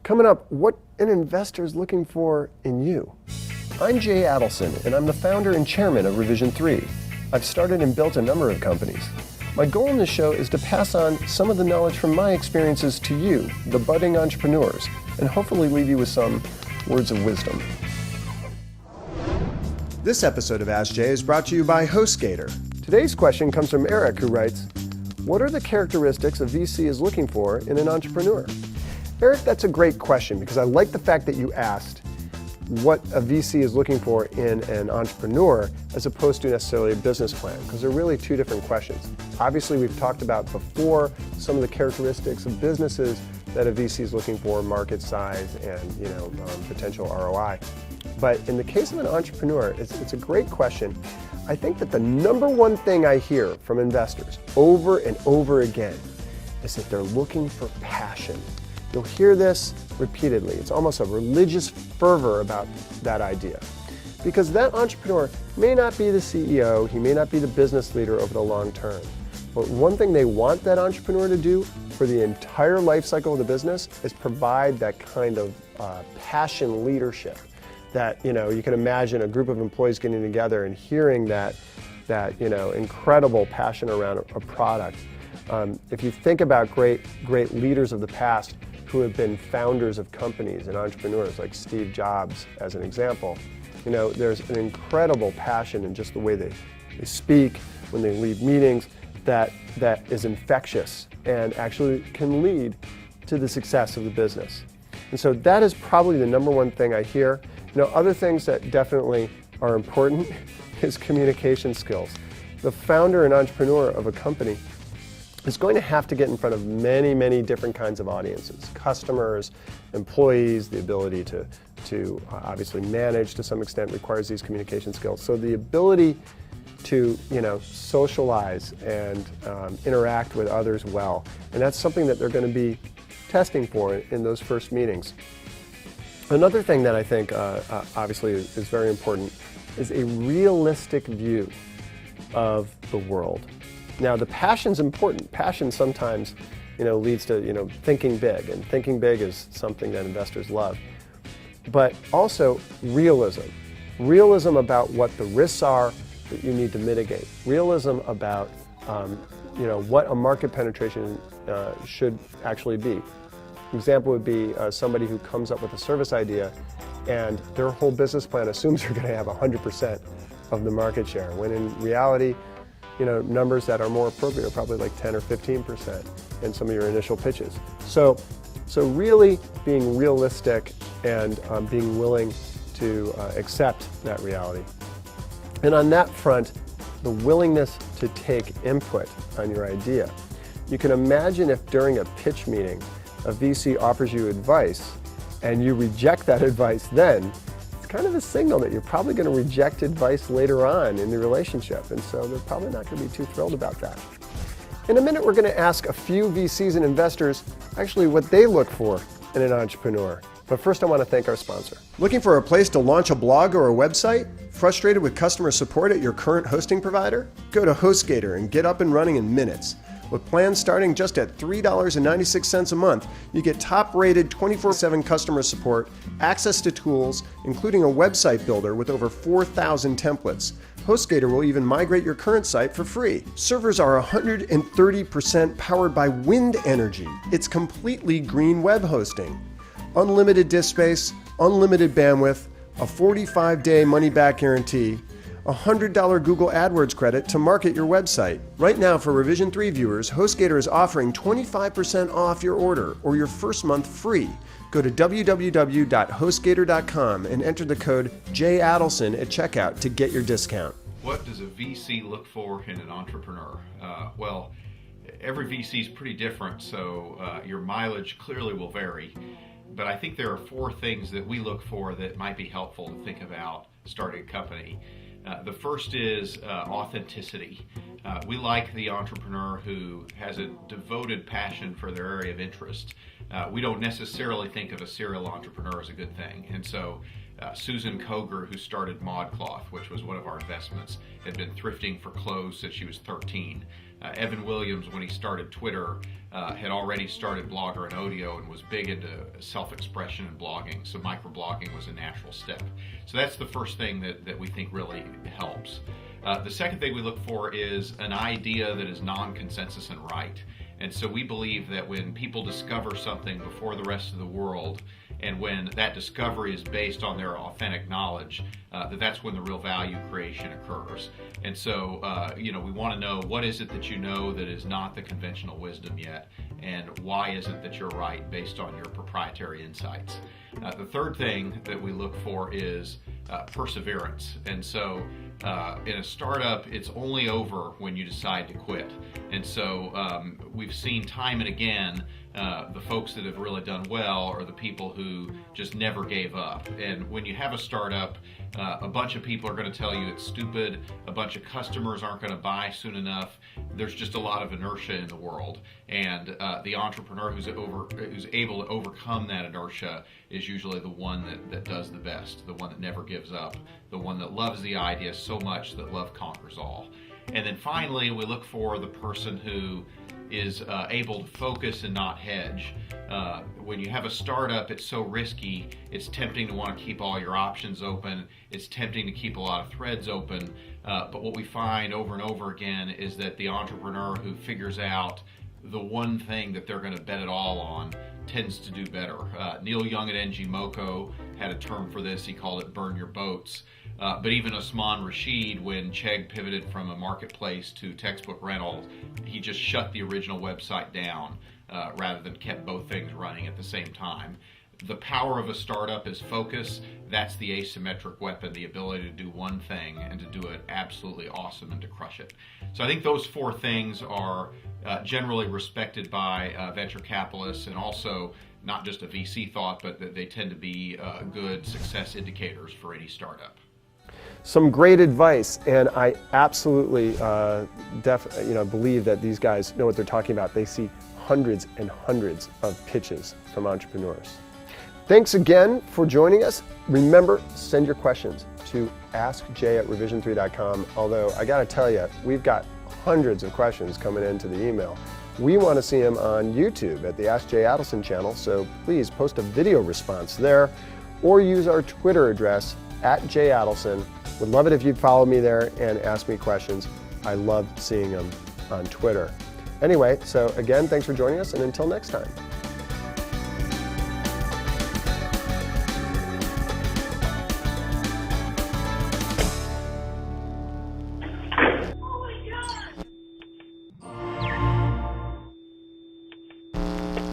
Coming up, what an investor is looking for in you. I'm Jay Adelson, and I'm the founder and chairman of Revision 3. I've started and built a number of companies. My goal in this show is to pass on some of the knowledge from my experiences to you, the budding entrepreneurs, and hopefully leave you with some words of wisdom. This episode of AskJay is brought to you by HostGator. Today's question comes from Eric, who writes, what are the characteristics a VC is looking for in an entrepreneur? Eric, that's a great question because I like the fact that you asked what a VC is looking for in an entrepreneur as opposed to necessarily a business plan, because they're really two different questions. Obviously, we've talked about before some of the characteristics of businesses that a VC is looking for, market size and potential ROI. But in the case of an entrepreneur, it's a great question. I think that the number one thing I hear from investors over and over again is that they're looking for passion. You'll hear this repeatedly. It's almost a religious fervor about that idea. Because that entrepreneur may not be the CEO, he may not be the business leader over the long term. But one thing they want that entrepreneur to do for the entire life cycle of the business is provide that kind of passion leadership. That you can imagine a group of employees getting together and hearing that incredible passion around a product. If you think about great leaders of the past who have been founders of companies and entrepreneurs, like Steve Jobs as an example, there's an incredible passion in just the way they speak, when they lead meetings, that is infectious and actually can lead to the success of the business. And so that is probably the number one thing I hear. Other things that definitely are important is communication skills. The founder and entrepreneur of a company is going to have to get in front of many, many different kinds of audiences, customers, employees. The ability to obviously manage to some extent requires these communication skills. So the ability to socialize and interact with others well, and that's something that they're going to be testing for in those first meetings. Another thing that I think obviously is very important is a realistic view of the world. Now, the passion's important. Passion sometimes, leads to, thinking big, and thinking big is something that investors love. But also realism. Realism about what the risks are that you need to mitigate. Realism about, what a market penetration should actually be. An example would be somebody who comes up with a service idea and their whole business plan assumes they're going to have 100% of the market share, when in reality, numbers that are more appropriate are probably like 10 or 15% in some of your initial pitches. So really being realistic and being willing to accept that reality. And on that front, the willingness to take input on your idea. You can imagine if during a pitch meeting, a VC offers you advice and you reject that advice then, kind of a signal that you're probably going to reject advice later on in the relationship, and so they're probably not going to be too thrilled about that. In a minute, we're going to ask a few VCs and investors actually what they look for in an entrepreneur. But first, I want to thank our sponsor. Looking for a place to launch a blog or a website? Frustrated with customer support at your current hosting provider? Go to HostGator and get up and running in minutes. With plans starting just at $3.96 a month, you get top-rated 24/7 customer support, access to tools, including a website builder with over 4,000 templates. HostGator will even migrate your current site for free. Servers are 130% powered by wind energy. It's completely green web hosting. Unlimited disk space, unlimited bandwidth, a 45-day money-back guarantee, a $100 Google AdWords credit to market your website. Right now, for Revision 3 viewers, HostGator is offering 25% off your order or your first month free. Go to www.hostgator.com and enter the code Jay Adelson at checkout to get your discount. What does a VC look for in an entrepreneur? Well, every VC is pretty different, so your mileage clearly will vary. But I think there are 4 things that we look for that might be helpful to think about starting a company. The first is authenticity. We like the entrepreneur who has a devoted passion for their area of interest. We don't necessarily think of a serial entrepreneur as a good thing. And so Susan Koger, who started ModCloth, which was one of our investments, had been thrifting for clothes since she was 13. Evan Williams, when he started Twitter, had already started Blogger and Odeo and was big into self-expression and blogging, so microblogging was a natural step. So that's the first thing that we think really helps. The second thing we look for is an idea that is non-consensus and right. And so we believe that when people discover something before the rest of the world, and when that discovery is based on their authentic knowledge, that's when the real value creation occurs. And so, we want to know, what is it that you know that is not the conventional wisdom yet, and why is it that you're right based on your proprietary insights? The third thing that we look for is perseverance. And so in a startup, it's only over when you decide to quit. And so we've seen time and again the folks that have really done well are the people who just never gave up. And when you have a startup, a bunch of people are going to tell you it's stupid, a bunch of customers aren't going to buy soon enough. There's just a lot of inertia in the world, and the entrepreneur who's able to overcome that inertia is usually the one that does the best, the one that never gives up, the one that loves the idea so much that love conquers all. And then finally, we look for the person who is able to focus and not hedge. When you have a startup, it's so risky, it's tempting to want to keep all your options open, it's tempting to keep a lot of threads open, but what we find over and over again is that the entrepreneur who figures out the one thing that they're going to bet it all on tends to do better. Neil Young at NG Moco had a term for this. He called it burn your boats. But even Osman Rashid, when Chegg pivoted from a marketplace to textbook rentals, he just shut the original website down rather than kept both things running at the same time. The power of a startup is focus. That's the asymmetric weapon, the ability to do one thing and to do it absolutely awesome and to crush it. So I think those four things are generally respected by venture capitalists, and also not just a VC thought, but that they tend to be good success indicators for any startup. Some great advice, and I absolutely believe that these guys know what they're talking about. They see hundreds and hundreds of pitches from entrepreneurs. Thanks again for joining us. Remember, send your questions to AskJay@revision3.com. Although I got to tell you, we've got hundreds of questions coming into the email. We want to see them on YouTube at the Ask Jay Adelson channel, so please post a video response there, or use our Twitter address @Jay Adelson. Would love it if you'd follow me there and ask me questions. I love seeing them on Twitter. Anyway, so again, thanks for joining us, and until next time.